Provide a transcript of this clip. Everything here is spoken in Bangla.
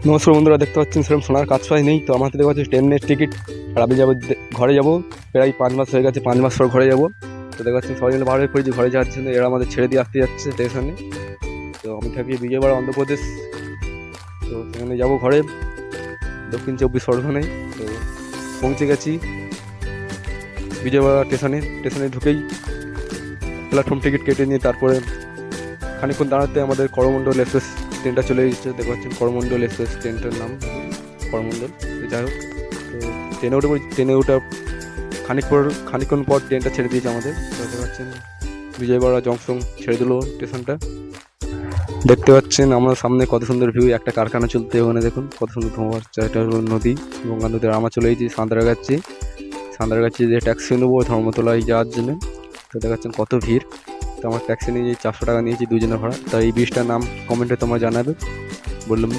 নমস্কার বন্ধুরা, দেখতে পাচ্ছেন সেরকম শোনার কাজ ফাজ নেই। তো আমার হাতে দেখতে পাচ্ছি ট্রেনের টিকিট। আর আমি যাবো ঘরে যাবো, প্রায় 5 মাস হয়ে গেছে, 5 মাস পর ঘরে যাবো। তো দেখতে পাচ্ছেন সবাই মিলে বার হয়ে পড়েছি ঘরে যাওয়ার জন্য। এরা আমাদের ছেড়ে দিয়ে আসতে যাচ্ছে স্টেশনে। তো আমি থাকি বিজয়বাড়া, অন্ধ্রপ্রদেশ। তো সেখানে যাবো ঘরে, দক্ষিণ 24 পরগনায়। তো পৌঁছে গেছি বিজয়বাড়া স্টেশনে ঢুকেই প্ল্যাটফর্ম টিকিট কেটে নিয়ে তারপরে খানিকক্ষণ দাঁড়াতে আমাদের করমণ্ডল এক্সপ্রেস ট্রেনটা চলে এসেছে। দেখতে পাচ্ছেন করমণ্ডল এক্সপ্রেস ট্রেনটার নাম করমণ্ডল। যাই হোক, তো ট্রেনে ওঠার খানিকক্ষণ পর ট্রেনটা ছেড়ে দিয়েছে আমাদের। দেখতে পাচ্ছেন বিজয়বাড়া জংশন ছেড়ে দিল স্টেশনটা। দেখতে পাচ্ছেন আমার সামনে কত সুন্দর ভিউ, একটা কারখানা চলতে। ওখানে দেখুন কত সুন্দর ধোঁয়া। এটা হলো নদী, গঙ্গা নদী। আমরা চলে এসেছি সাঁতরাগাছি যে ট্যাক্সি নেবো ধর্মতলায় যাওয়ার জন্য। তো দেখাচ্ছেন কত ভিড়। তো আমার ট্যাক্সি নিয়ে 400 টাকা নিয়েছি দুজনের ভাড়া। তো এই ব্রিজটার নাম কমেন্টে তোমরা জানাবে, বললাম।